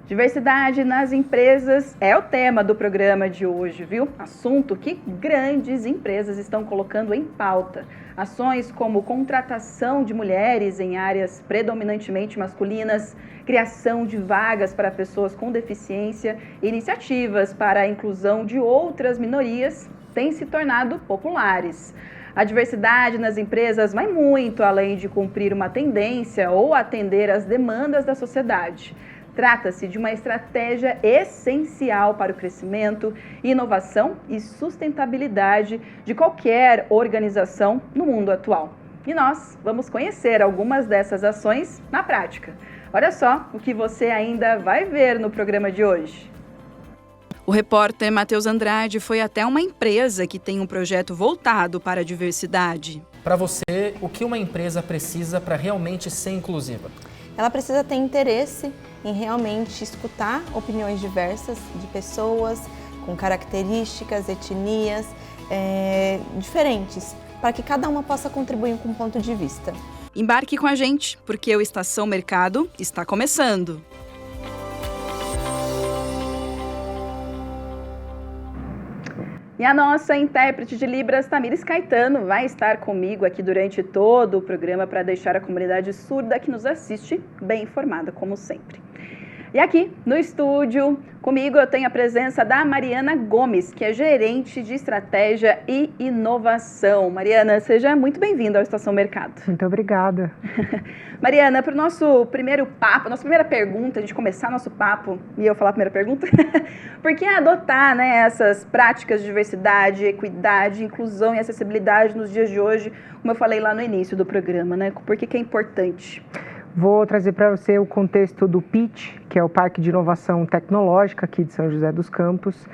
Diversidade nas empresas é o tema do programa de hoje, viu? Assunto que grandes empresas estão colocando em pauta. Ações como contratação de mulheres em áreas predominantemente masculinas, criação de vagas para pessoas com deficiência e iniciativas para a inclusão de outras minorias têm se tornado populares. A diversidade nas empresas vai muito além de cumprir uma tendência ou atender às demandas da sociedade. Trata-se de uma estratégia essencial para o crescimento, inovação e sustentabilidade de qualquer organização no mundo atual. E nós vamos conhecer algumas dessas ações na prática. Olha só o que você ainda vai ver no programa de hoje. O repórter Matheus Andrade foi até uma empresa que tem um projeto voltado para a diversidade. Para você, o que uma empresa precisa para realmente ser inclusiva? Ela precisa ter interesse em realmente escutar opiniões diversas de pessoas com características, etnias diferentes, para que cada uma possa contribuir com um ponto de vista. Embarque com a gente, porque o Estação Mercado está começando. E a nossa intérprete de Libras, Tamires Caetano, vai estar comigo aqui durante todo o programa para deixar a comunidade surda que nos assiste bem informada, como sempre. E aqui no estúdio, comigo eu tenho a presença da Mariana Gomes, que é gerente de estratégia e inovação. Mariana, seja muito bem-vinda ao Estação Mercado. Muito obrigada. Mariana, para o nosso primeiro papo, nossa primeira pergunta, a gente começar nosso papo, e eu falar a primeira pergunta, por que adotar, essas práticas de diversidade, equidade, inclusão e acessibilidade nos dias de hoje, como eu falei lá no início do programa, Por que é importante? Vou trazer para você o contexto do PIT, que é o Parque de Inovação Tecnológica aqui de São José dos Campos,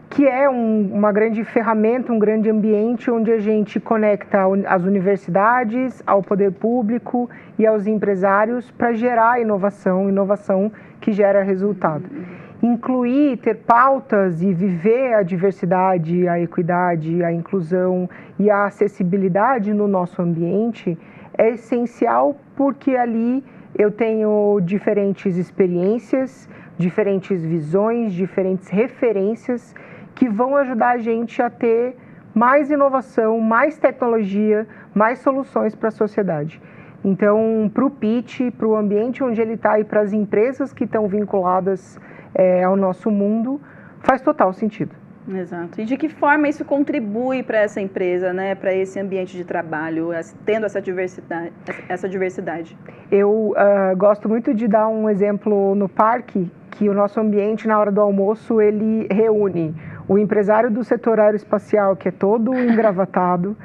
que é uma grande ferramenta, um grande ambiente onde a gente conecta as universidades, ao poder público e aos empresários para gerar inovação que gera resultado. Incluir, ter pautas e viver a diversidade, a equidade, a inclusão e a acessibilidade no nosso ambiente é essencial, porque ali eu tenho diferentes experiências, diferentes visões, diferentes referências que vão ajudar a gente a ter mais inovação, mais tecnologia, mais soluções para a sociedade. Então, para o PIT, para o ambiente onde ele está e para as empresas que estão vinculadas ao nosso mundo, faz total sentido. Exato. E de que forma isso contribui para essa empresa, para esse ambiente de trabalho, tendo essa diversidade? Eu gosto muito de dar um exemplo no parque, que o nosso ambiente, na hora do almoço, ele reúne o empresário do setor aeroespacial, que é todo engravatado,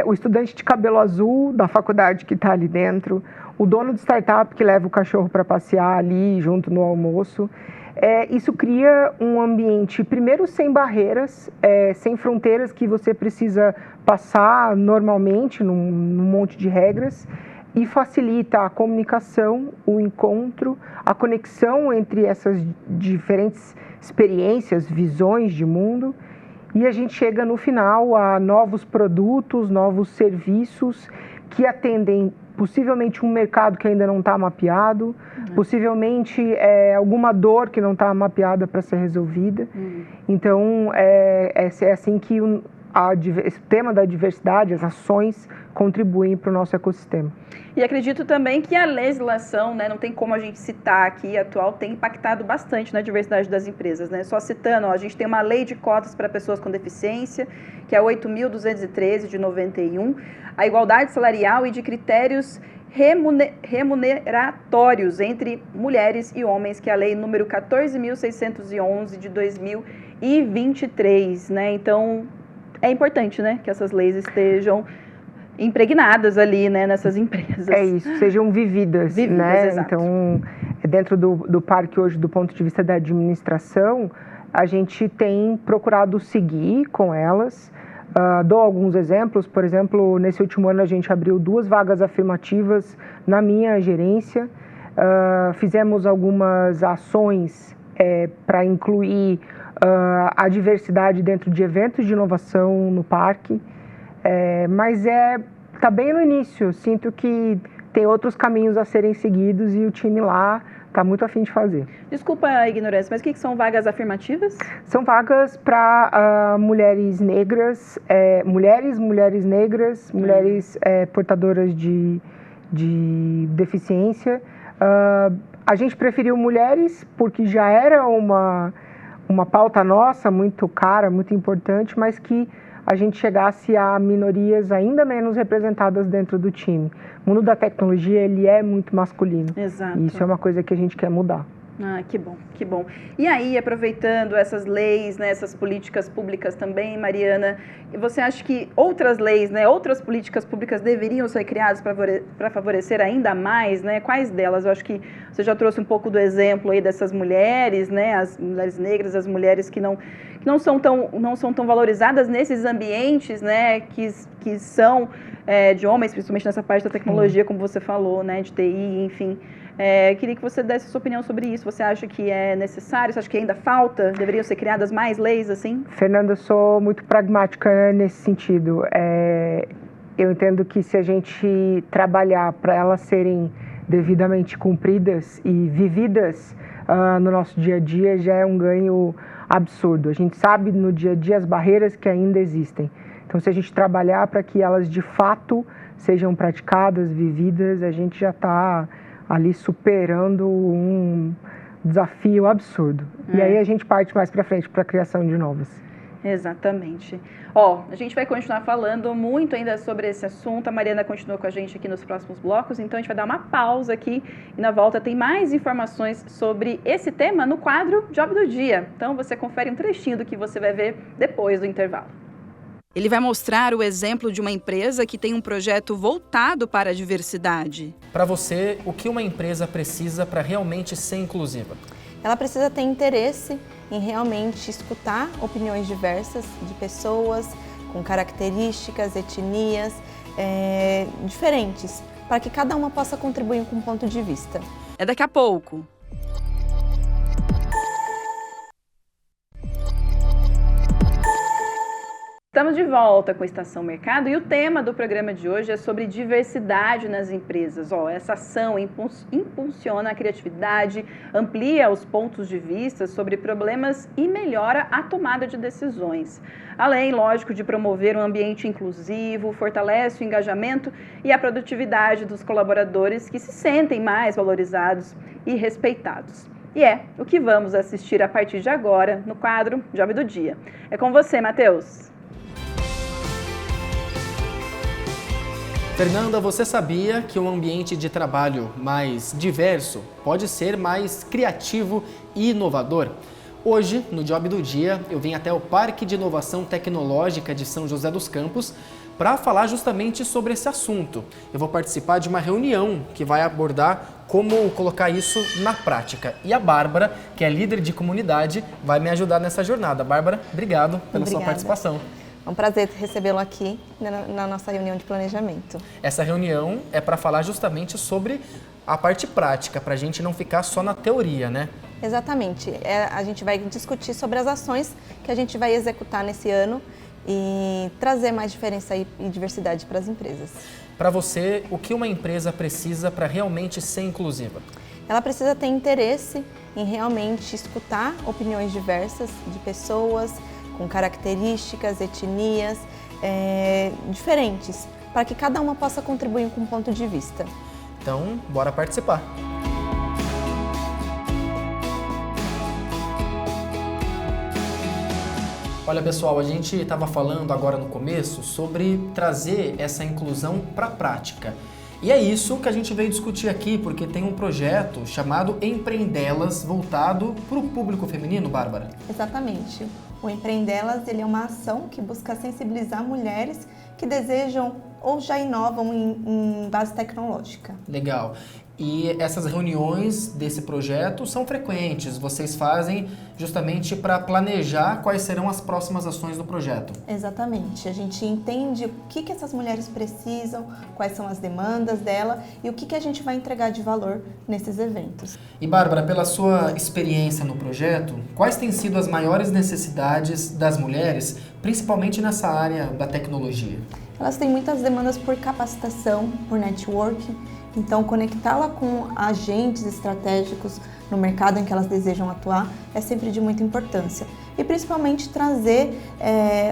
o estudante de cabelo azul da faculdade que está ali dentro, o dono de startup que leva o cachorro para passear ali junto no almoço. Isso cria um ambiente, primeiro, sem barreiras, sem fronteiras que você precisa passar normalmente num monte de regras, e facilita a comunicação, o encontro, a conexão entre essas diferentes experiências, visões de mundo, e a gente chega no final a novos produtos, novos serviços que atendem possivelmente um mercado que ainda não está mapeado, possivelmente alguma dor que não está mapeada para ser resolvida. Então, é assim que o tema da diversidade, as ações, contribuem para o nosso ecossistema. E acredito também que a legislação, não tem como a gente citar aqui, atual, tem impactado bastante na diversidade das empresas. Só citando, a gente tem uma lei de cotas para pessoas com deficiência, que é 8.213 de 91, a igualdade salarial e de critérios remuneratórios entre mulheres e homens, que é a lei número 14.611 de 2023, Então, é importante, que essas leis estejam impregnadas ali, nessas empresas. É isso, sejam vividas, Exato. Então, dentro do parque hoje, do ponto de vista da administração, a gente tem procurado seguir com elas. Dou alguns exemplos. Por exemplo, nesse último ano a gente abriu 2 vagas afirmativas na minha gerência. Fizemos algumas ações para incluir a diversidade dentro de eventos de inovação no parque. Mas está bem no início. Sinto que tem outros caminhos a serem seguidos e o time lá está muito afim de fazer. Desculpa a ignorância, mas o que são vagas afirmativas? São vagas para mulheres negras, mulheres negras, mulheres portadoras de deficiência. A gente preferiu mulheres porque já era uma pauta nossa muito cara, muito importante, mas que a gente chegasse a minorias ainda menos representadas dentro do time. O mundo da tecnologia, ele é muito masculino. Exato. E isso é uma coisa que a gente quer mudar. Ah, que bom, que bom. E aí, aproveitando essas leis, né, essas políticas públicas também, Mariana, você acha que outras leis, né, outras políticas públicas deveriam ser criadas para favorecer ainda mais, né? Quais delas? Eu acho que você já trouxe um pouco do exemplo aí dessas mulheres, né, as mulheres negras, as mulheres que não são tão valorizadas nesses ambientes, né, que são de homens, principalmente nessa parte da tecnologia, como você falou, né, de TI, enfim. Queria que você desse a sua opinião sobre isso. Você acha que é necessário? Você acha que ainda falta? Deveriam ser criadas mais leis assim? Fernanda, eu sou muito pragmática nesse sentido. Eu entendo que se a gente trabalhar para elas serem devidamente cumpridas e vividas no nosso dia a dia, já é um ganho absurdo. A gente sabe no dia a dia as barreiras que ainda existem. Então, se a gente trabalhar para que elas de fato sejam praticadas, vividas, a gente já está ali superando um desafio absurdo. E aí a gente parte mais para frente para a criação de novas. Exatamente. A gente vai continuar falando muito ainda sobre esse assunto. A Mariana continua com a gente aqui nos próximos blocos, então a gente vai dar uma pausa aqui e na volta tem mais informações sobre esse tema no quadro Job do Dia. Então você confere um trechinho do que você vai ver depois do intervalo. Ele vai mostrar o exemplo de uma empresa que tem um projeto voltado para a diversidade. Para você, o que uma empresa precisa para realmente ser inclusiva? Ela precisa ter interesse em realmente escutar opiniões diversas de pessoas com características, etnias diferentes, para que cada uma possa contribuir com um ponto de vista. É daqui a pouco. Estamos de volta com a Estação Mercado e o tema do programa de hoje é sobre diversidade nas empresas. Essa ação impulsiona a criatividade, amplia os pontos de vista sobre problemas e melhora a tomada de decisões. Além, lógico, de promover um ambiente inclusivo, fortalece o engajamento e a produtividade dos colaboradores que se sentem mais valorizados e respeitados. E é o que vamos assistir a partir de agora no quadro Job do Dia. É com você, Matheus. Fernanda, você sabia que um ambiente de trabalho mais diverso pode ser mais criativo e inovador? Hoje, no Job do Dia, eu vim até o Parque de Inovação Tecnológica de São José dos Campos para falar justamente sobre esse assunto. Eu vou participar de uma reunião que vai abordar como colocar isso na prática. E a Bárbara, que é líder de comunidade, vai me ajudar nessa jornada. Bárbara, obrigado pela sua participação. É um prazer recebê-lo aqui na nossa reunião de planejamento. Essa reunião é para falar justamente sobre a parte prática, para a gente não ficar só na teoria, né? Exatamente. A gente vai discutir sobre as ações que a gente vai executar nesse ano e trazer mais diferença e diversidade para as empresas. Para você, o que uma empresa precisa para realmente ser inclusiva? Ela precisa ter interesse em realmente escutar opiniões diversas de pessoas com características, etnias diferentes, para que cada uma possa contribuir com um ponto de vista. Então, bora participar! Olha pessoal, a gente estava falando agora no começo sobre trazer essa inclusão para a prática. E é isso que a gente veio discutir aqui, porque tem um projeto chamado Empreendelas, voltado para o público feminino, Bárbara. Exatamente. O Empreendelas, ele é uma ação que busca sensibilizar mulheres que desejam ou já inovam em base tecnológica. Legal. E essas reuniões desse projeto são frequentes, vocês fazem justamente para planejar quais serão as próximas ações do projeto. Exatamente, a gente entende o que essas mulheres precisam, quais são as demandas dela e o que a gente vai entregar de valor nesses eventos. E Bárbara, pela sua experiência no projeto, quais têm sido as maiores necessidades das mulheres, principalmente nessa área da tecnologia? Elas têm muitas demandas por capacitação, por networking, Então, conectá-la com agentes estratégicos no mercado em que elas desejam atuar é sempre de muita importância. E principalmente trazer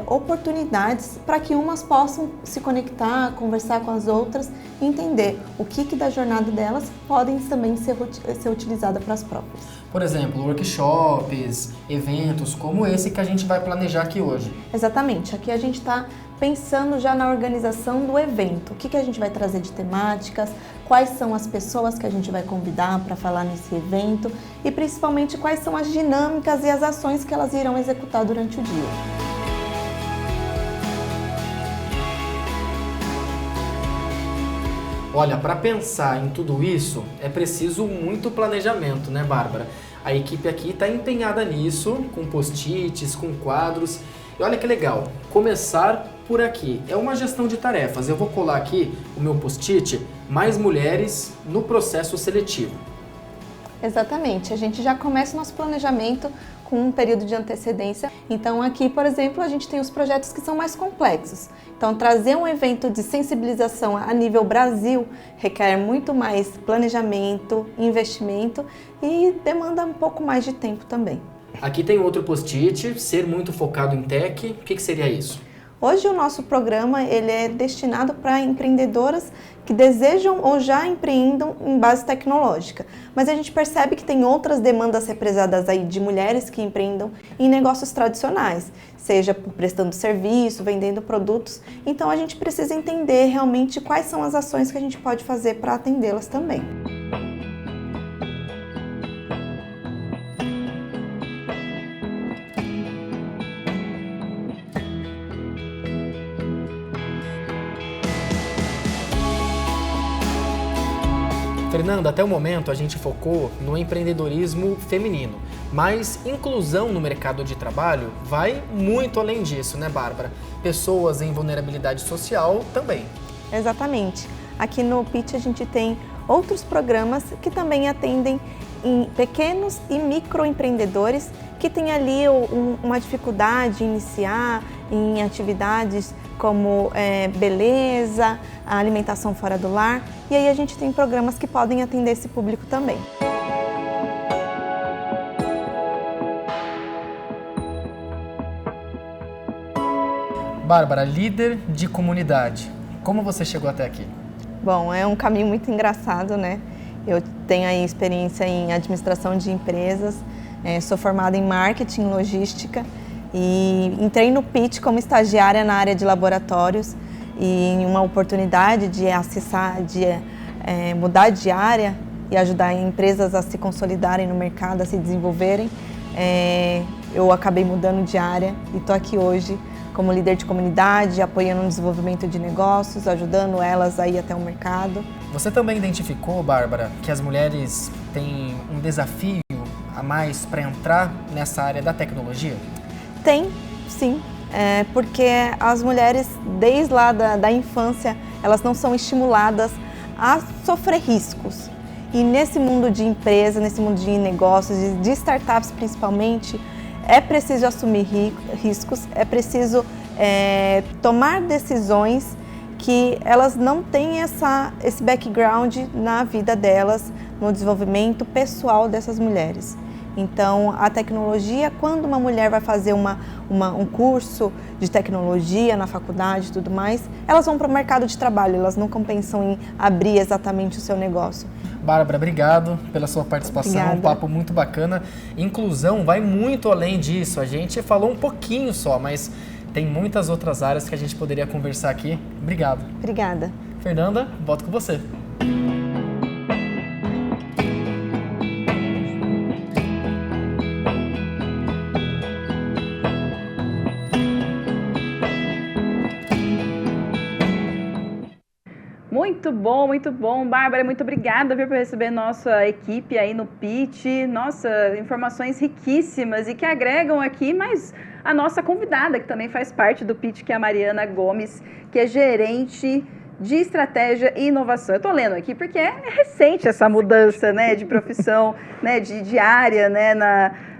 oportunidades para que umas possam se conectar, conversar com as outras e entender o que da jornada delas podem também ser utilizada para as próprias. Por exemplo, workshops, eventos como esse que a gente vai planejar aqui hoje. Exatamente, aqui a gente está pensando já na organização do evento, o que a gente vai trazer de temáticas, quais são as pessoas que a gente vai convidar para falar nesse evento e principalmente quais são as dinâmicas e as ações que elas irão executar durante o dia. Olha, para pensar em tudo isso é preciso muito planejamento, né, Bárbara? A equipe aqui está empenhada nisso, com post-its, com quadros. E olha que legal, começar por aqui. É uma gestão de tarefas. Eu vou colar aqui o meu post-it, mais mulheres no processo seletivo. Exatamente, a gente já começa o nosso planejamento com um período de antecedência. Então aqui, por exemplo, a gente tem os projetos que são mais complexos. Então trazer um evento de sensibilização a nível Brasil requer muito mais planejamento, investimento e demanda um pouco mais de tempo também. Aqui tem outro post-it, ser muito focado em tech. O que seria isso? Hoje o nosso programa ele é destinado para empreendedoras que desejam ou já empreendam em base tecnológica. Mas a gente percebe que tem outras demandas represadas aí de mulheres que empreendam em negócios tradicionais, seja por prestando serviço, vendendo produtos. Então a gente precisa entender realmente quais são as ações que a gente pode fazer para atendê-las também. Fernanda, até o momento a gente focou no empreendedorismo feminino, mas inclusão no mercado de trabalho vai muito além disso, né, Bárbara? Pessoas em vulnerabilidade social também. Exatamente. Aqui no PIT a gente tem outros programas que também atendem em pequenos e microempreendedores que têm ali uma dificuldade em iniciar em atividades como beleza, a alimentação fora do lar, e aí a gente tem programas que podem atender esse público também. Bárbara, líder de comunidade, como você chegou até aqui? Bom, é um caminho muito engraçado, né? Eu tenho aí experiência em administração de empresas, sou formada em marketing e logística e entrei no PIT como estagiária na área de laboratórios e em uma oportunidade de mudar de área e ajudar empresas a se consolidarem no mercado, a se desenvolverem, eu acabei mudando de área e estou aqui hoje como líder de comunidade, apoiando o desenvolvimento de negócios, ajudando elas a ir até o mercado. Você também identificou, Bárbara, que as mulheres têm um desafio a mais para entrar nessa área da tecnologia? Tem, sim, porque as mulheres, desde lá da infância, elas não são estimuladas a sofrer riscos. E nesse mundo de empresa, nesse mundo de negócios, de startups principalmente, é preciso assumir riscos, é preciso tomar decisões que elas não têm esse background na vida delas, no desenvolvimento pessoal dessas mulheres. Então, a tecnologia, quando uma mulher vai fazer um curso de tecnologia na faculdade e tudo mais, elas vão para o mercado de trabalho, elas nunca pensam em abrir exatamente o seu negócio. Bárbara, obrigado pela sua participação, Obrigada. Um papo muito bacana. Inclusão vai muito além disso, a gente falou um pouquinho só, mas tem muitas outras áreas que a gente poderia conversar aqui. Obrigado. Obrigada. Fernanda, volto com você. Muito bom. Bárbara, muito obrigada por receber nossa equipe aí no PIT. Nossa, informações riquíssimas e que agregam aqui, mas a nossa convidada, que também faz parte do PIT, que é a Mariana Gomes, que é gerente de estratégia e inovação. Eu estou lendo aqui porque é recente essa mudança, né, de profissão, né, de área, né,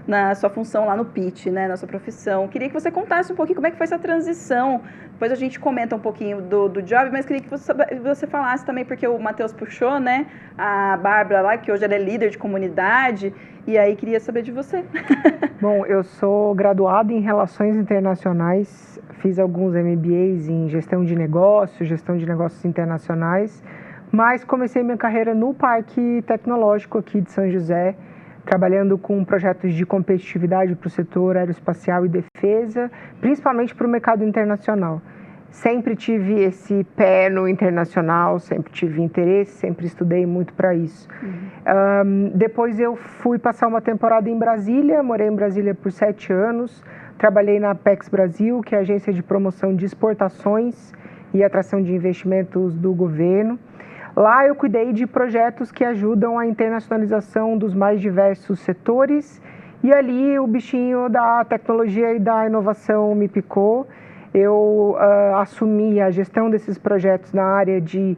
na sua função lá no Pitch, né, na sua profissão. Queria que você contasse um pouquinho como é que foi essa transição. Depois a gente comenta um pouquinho do job, mas queria que você falasse também, porque o Matheus puxou, né, a Bárbara lá, que hoje ela é líder de comunidade, e aí queria saber de você. Bom, eu sou graduada em Relações Internacionais, fiz alguns MBAs em Gestão de Negócios Internacionais, mas comecei minha carreira no Parque Tecnológico aqui de São José, trabalhando com projetos de competitividade para o setor aeroespacial e defesa, principalmente para o mercado internacional. Sempre tive esse pé no internacional, sempre tive interesse, sempre estudei muito para isso. Depois eu fui passar uma temporada em Brasília, morei em Brasília por 7 anos, trabalhei na Apex Brasil, que é a agência de promoção de exportações e atração de investimentos do governo. Lá eu cuidei de projetos que ajudam a internacionalização dos mais diversos setores e ali o bichinho da tecnologia e da inovação me picou. Eu assumi a gestão desses projetos na área de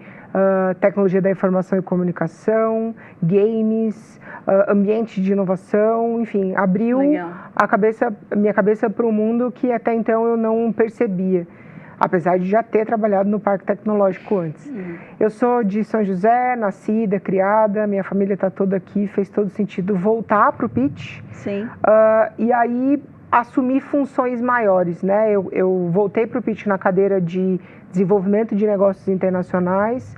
tecnologia da informação e comunicação, games, ambiente de inovação, enfim, abriu minha cabeça para um mundo que até então eu não percebia, apesar de já ter trabalhado no Parque Tecnológico antes. Eu sou de São José, nascida, criada, minha família está toda aqui, fez todo sentido voltar para o Pitch. Sim. E aí assumir funções maiores, né? Eu voltei para o Pitch na cadeira de desenvolvimento de negócios internacionais,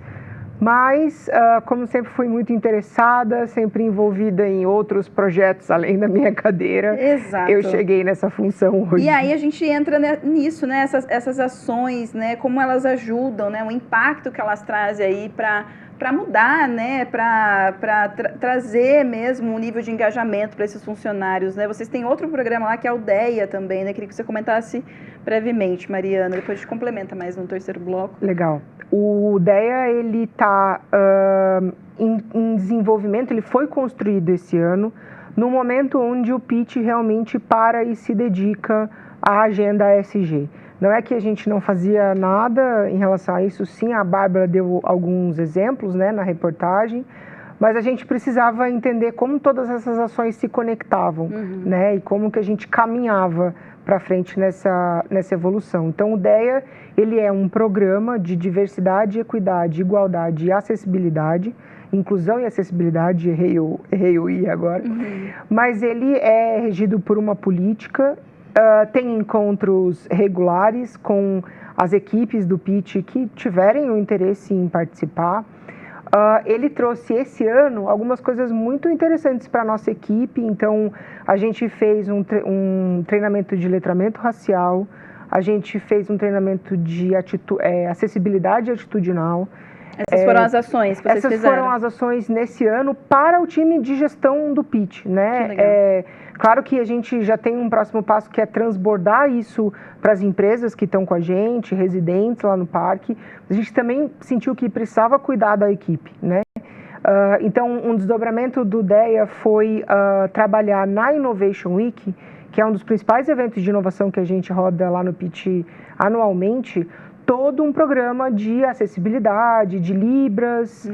mas como sempre fui muito interessada, sempre envolvida em outros projetos além da minha cadeira. Exato. Eu cheguei nessa função hoje. E aí a gente entra nisso, né? Essas ações, né? Como elas ajudam, né? O impacto que elas trazem aí para mudar, né? Para trazer mesmo um nível de engajamento para esses funcionários, né? Vocês têm outro programa lá que é a Aldeia também, né? Queria que você comentasse brevemente, Mariana, depois a gente complementa mais no terceiro bloco. Legal. O DEA, ele está em desenvolvimento, ele foi construído esse ano, no momento onde o Pitch realmente para e se dedica à agenda ESG. Não é que a gente não fazia nada em relação a isso, sim, a Bárbara deu alguns exemplos, né, na reportagem, mas a gente precisava entender como todas essas ações se conectavam, né, e como que a gente caminhava para frente nessa evolução. Então, o DEA, ele é um programa de diversidade, equidade, igualdade e acessibilidade, inclusão e acessibilidade, errei o I agora, mas ele é regido por uma política, tem encontros regulares com as equipes do Pitch que tiverem o interesse em participar. Ele trouxe esse ano algumas coisas muito interessantes para a nossa equipe, então a gente fez um treinamento de letramento racial, a gente fez um treinamento de acessibilidade atitudinal. Essas foram as ações que vocês fizeram? Essas foram as ações nesse ano para o time de gestão do Pitch, né? Claro que a gente já tem um próximo passo que é transbordar isso para as empresas que estão com a gente, residentes lá no parque. A gente também sentiu que precisava cuidar da equipe, né? Então, um desdobramento do DEA foi trabalhar na Innovation Week, que é um dos principais eventos de inovação que a gente roda lá no Pitch anualmente, todo um programa de acessibilidade, de Libras,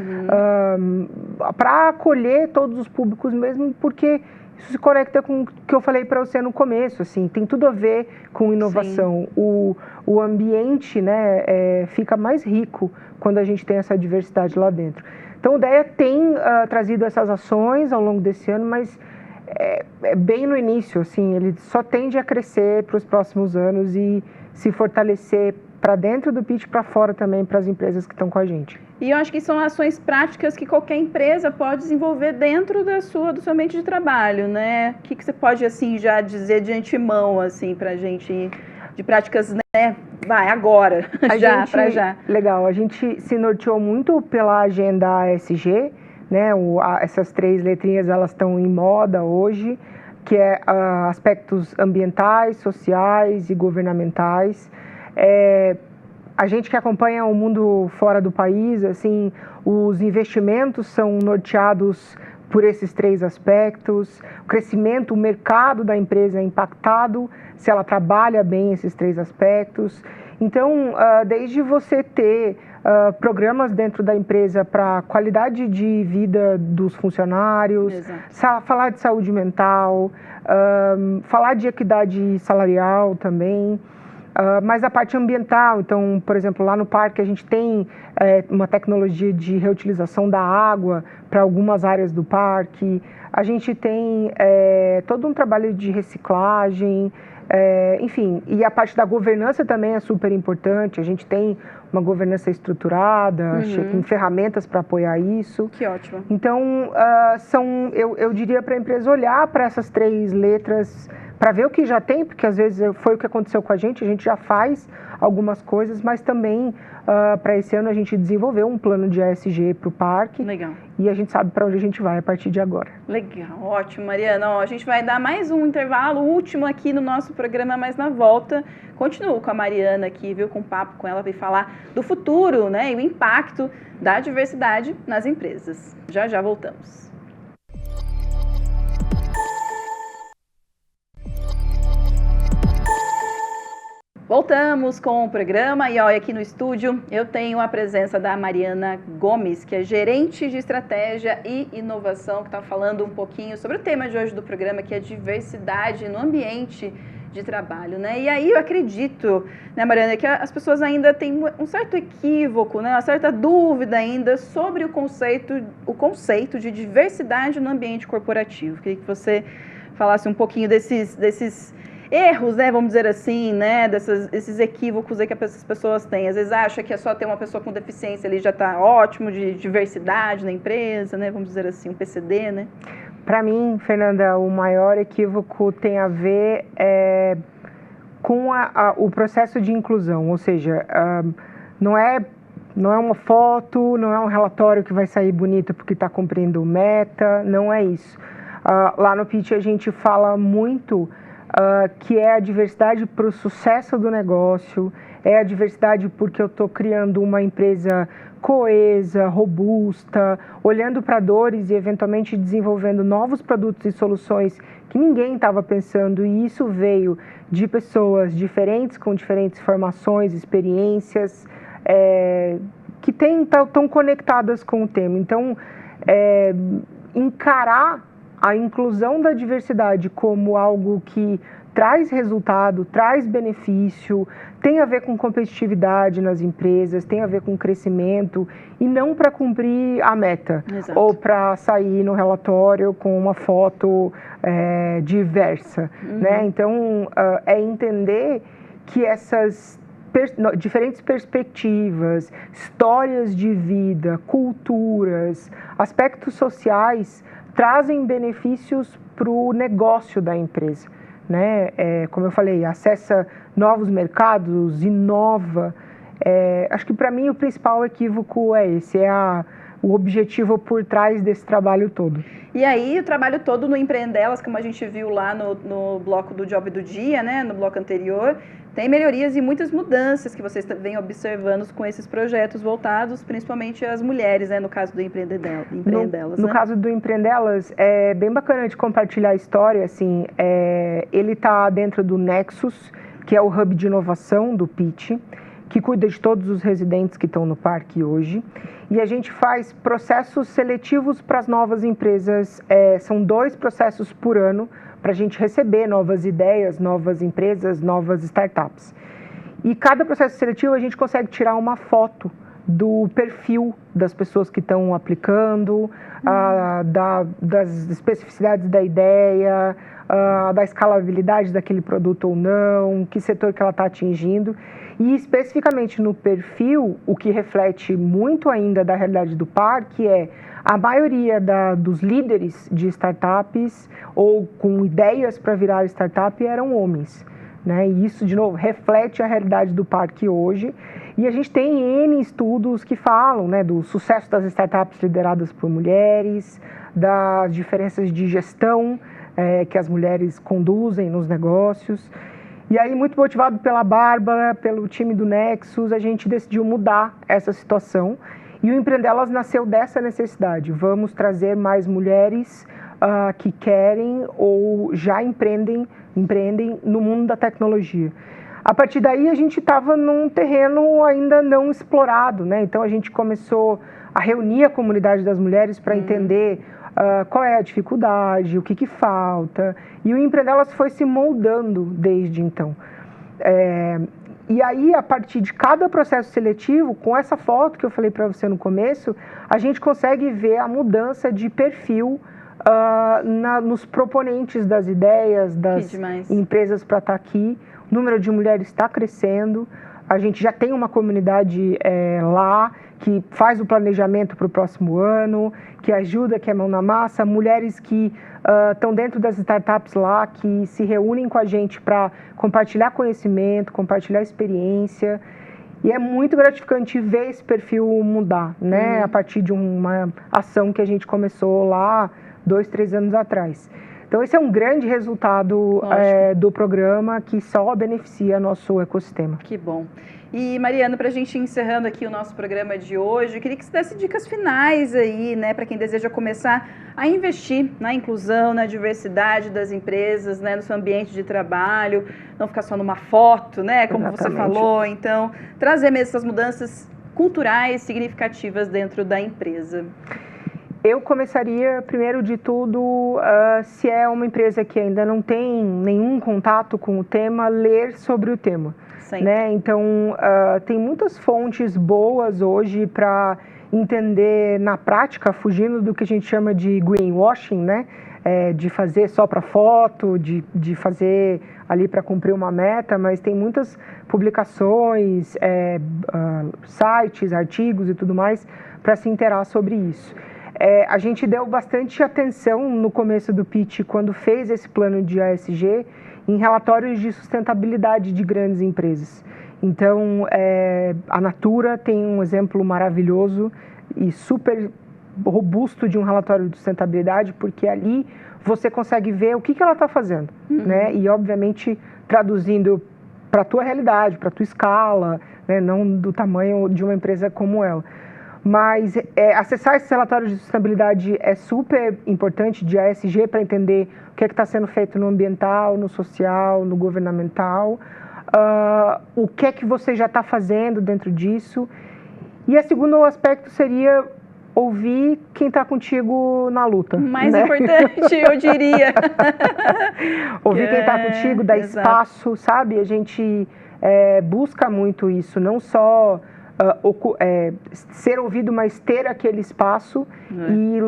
para acolher todos os públicos mesmo, porque isso se conecta com o que eu falei para você no começo, assim, tem tudo a ver com inovação. O ambiente, né, fica mais rico quando a gente tem essa diversidade lá dentro. Então, o DEA tem trazido essas ações ao longo desse ano, mas é bem no início, assim, ele só tende a crescer para os próximos anos e se fortalecer para dentro do Pitch, para fora também, para as empresas que estão com a gente. E eu acho que são ações práticas que qualquer empresa pode desenvolver dentro do seu ambiente de trabalho, né? O que você pode, assim, já dizer de antemão, assim, para a gente, de práticas, né? Vai, agora, já. Legal, a gente se norteou muito pela agenda ESG, né? Essas 3 letrinhas, elas estão em moda hoje, que é aspectos ambientais, sociais e governamentais. A gente que acompanha o mundo fora do país, assim, os investimentos são norteados por esses 3 aspectos. O crescimento, o mercado da empresa é impactado se ela trabalha bem esses 3 aspectos. Então, desde você ter programas dentro da empresa para qualidade de vida dos funcionários, falar de saúde mental, falar de equidade salarial também, mas a parte ambiental. Então, por exemplo, lá no parque a gente tem uma tecnologia de reutilização da água para algumas áreas do parque, a gente tem todo um trabalho de reciclagem, enfim, e a parte da governança também é super importante. A gente tem uma governança estruturada, com ferramentas para apoiar isso. Que ótimo. Então, eu diria para a empresa olhar para essas 3 letras, para ver o que já tem, porque às vezes foi o que aconteceu com a gente já faz algumas coisas, mas também para esse ano a gente desenvolveu um plano de ESG para o parque. Legal. E a gente sabe para onde a gente vai a partir de agora. Legal, ótimo, Mariana. Ó, a gente vai dar mais um intervalo, último aqui no nosso programa, mas na volta continuo com a Mariana aqui, viu, com um papo com ela, para falar do futuro, né, e o impacto da diversidade nas empresas. Já já voltamos. Voltamos com o programa e olha, aqui no estúdio eu tenho a presença da Mariana Gomes, que é gerente de estratégia e inovação, que está falando um pouquinho sobre o tema de hoje do programa, que é diversidade no ambiente de trabalho, né? E aí eu acredito, né, Mariana, que as pessoas ainda têm um certo equívoco, né, uma certa dúvida ainda sobre o conceito de diversidade no ambiente corporativo. Queria que você falasse um pouquinho desses erros, né, vamos dizer assim, né, esses equívocos aí que as pessoas têm. Às vezes acha que é só ter uma pessoa com deficiência ali já está ótimo, de diversidade na empresa, né, vamos dizer assim, um PCD, né? Para mim, Fernanda, o maior equívoco tem a ver com o processo de inclusão, ou seja, não é uma foto, não é um relatório que vai sair bonito porque está cumprindo meta, não é isso. Lá no Pitch a gente fala muito que é a diversidade para o sucesso do negócio, é a diversidade porque eu estou criando uma empresa coesa, robusta, olhando para dores e eventualmente desenvolvendo novos produtos e soluções que ninguém estava pensando, e isso veio de pessoas diferentes, com diferentes formações, experiências, que estão conectadas com o tema. Então, encarar a inclusão da diversidade como algo que traz resultado, traz benefício, tem a ver com competitividade nas empresas, tem a ver com crescimento, e não para cumprir a meta. Exato. Ou para sair no relatório com uma foto diversa. Né? Então, é entender que essas diferentes perspectivas, histórias de vida, culturas, aspectos sociais trazem benefícios para o negócio da empresa, né? Como eu falei, acessa novos mercados, inova. Acho que para mim o principal equívoco é esse, o objetivo por trás desse trabalho todo. E aí o trabalho todo no Empreendelas, como a gente viu lá no bloco do Job do Dia, né, no bloco anterior, tem melhorias e muitas mudanças que vocês vêm observando com esses projetos voltados principalmente às mulheres, né, no caso do Empreendelas. No caso do Empreendelas, é bem bacana de compartilhar a história. Assim, ele está dentro do Nexus, que é o hub de inovação do Pitch, que cuida de todos os residentes que estão no parque hoje. E a gente faz processos seletivos para as novas empresas. São 2 processos por ano para a gente receber novas ideias, novas empresas, novas startups. E cada processo seletivo a gente consegue tirar uma foto do perfil das pessoas que estão aplicando, das especificidades da ideia, da escalabilidade daquele produto ou não, que setor que ela está atingindo. E especificamente no perfil, o que reflete muito ainda da realidade do parque é a maioria dos líderes de startups ou com ideias para virar startup eram homens, né? E isso, de novo, reflete a realidade do parque hoje. E a gente tem N estudos que falam, né, do sucesso das startups lideradas por mulheres, das diferenças de gestão que as mulheres conduzem nos negócios. E aí, muito motivado pela Bárbara, pelo time do Nexus, a gente decidiu mudar essa situação. E o Empreendelas nasceu dessa necessidade. Vamos trazer mais mulheres que querem ou já empreendem no mundo da tecnologia. A partir daí, a gente estava num terreno ainda não explorado, né? Então, a gente começou a reunir a comunidade das mulheres para entender qual é a dificuldade, o que falta. E o Empreendelas foi se moldando desde então. E aí, a partir de cada processo seletivo, com essa foto que eu falei para você no começo, a gente consegue ver a mudança de perfil nos proponentes das ideias, das empresas para estar aqui. O número de mulheres está crescendo. A gente já tem uma comunidade lá que faz o planejamento para o próximo ano, que ajuda, que é mão na massa. Mulheres que estão dentro das startups lá, que se reúnem com a gente para compartilhar conhecimento, compartilhar experiência. E é muito gratificante ver esse perfil mudar, né? A partir de uma ação que a gente começou lá 2, 3 anos atrás. Então, esse é um grande resultado do programa que só beneficia nosso ecossistema. Que bom. E, Mariana, para a gente ir encerrando aqui o nosso programa de hoje, eu queria que você desse dicas finais aí, né, para quem deseja começar a investir na inclusão, na diversidade das empresas, né, no seu ambiente de trabalho, não ficar só numa foto, né, como você falou. Então, trazer mesmo essas mudanças culturais significativas dentro da empresa. Eu começaria, primeiro de tudo, se é uma empresa que ainda não tem nenhum contato com o tema, ler sobre o tema. Né? Então, tem muitas fontes boas hoje para entender na prática, fugindo do que a gente chama de greenwashing, né? De fazer só para foto, de fazer ali para cumprir uma meta, mas tem muitas publicações, sites, artigos e tudo mais para se inteirar sobre isso. A gente deu bastante atenção no começo do pitch, quando fez esse plano de ASG, em relatórios de sustentabilidade de grandes empresas. Então, a Natura tem um exemplo maravilhoso e super robusto de um relatório de sustentabilidade, porque ali você consegue ver o que ela está fazendo, né? E, obviamente, traduzindo para a tua realidade, para a tua escala, né? Não do tamanho de uma empresa como ela. Mas acessar esses relatórios de sustentabilidade é super importante, de ASG, para entender o que está sendo feito no ambiental, no social, no governamental, o que é que você já está fazendo dentro disso. E o segundo aspecto seria ouvir quem está contigo na luta. Mais importante, eu diria. Ouvir quem está contigo, dar espaço, sabe? A gente busca muito isso, não só ser ouvido, mas ter aquele espaço e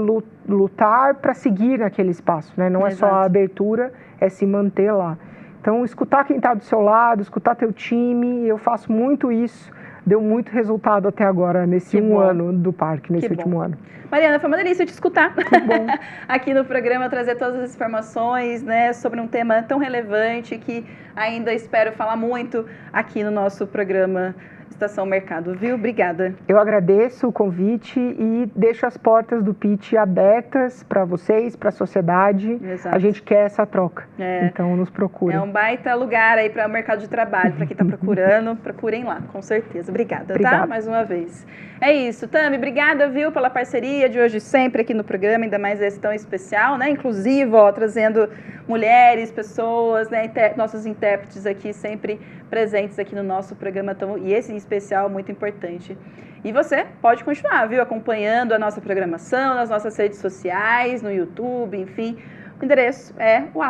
lutar para seguir naquele espaço, né? Não é só a abertura, é se manter lá. Então, escutar quem está do seu lado, escutar teu time, eu faço muito isso. Deu muito resultado até agora, nesse ano do parque, nesse último ano. Mariana, foi uma delícia te escutar. Que bom. Aqui no programa, trazer todas as informações, né, sobre um tema tão relevante que ainda espero falar muito aqui no nosso programa Estação Mercado, viu? Obrigada. Eu agradeço o convite e deixo as portas do pitch abertas para vocês, para a sociedade. Exato. A gente quer essa troca, então nos procurem. É um baita lugar aí para o mercado de trabalho, para quem está procurando, procurem lá, com certeza. Obrigada, tá? Mais uma vez. É isso, Tami, obrigada, viu, pela parceria de hoje sempre aqui no programa, ainda mais esse tão especial, né? Inclusive, trazendo mulheres, pessoas, né, nossos intérpretes aqui sempre presentes aqui no nosso programa, e esse em especial muito importante. E você pode continuar, viu, acompanhando a nossa programação nas nossas redes sociais, no YouTube, enfim. O endereço é o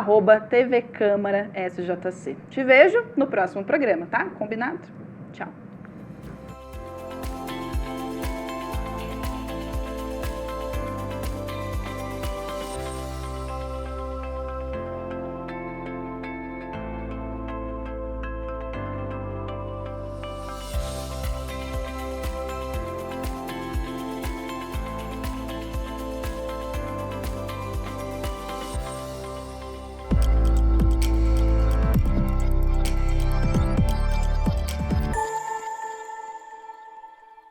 @TV Câmara SJC. Te vejo no próximo programa, tá? Combinado? Tchau.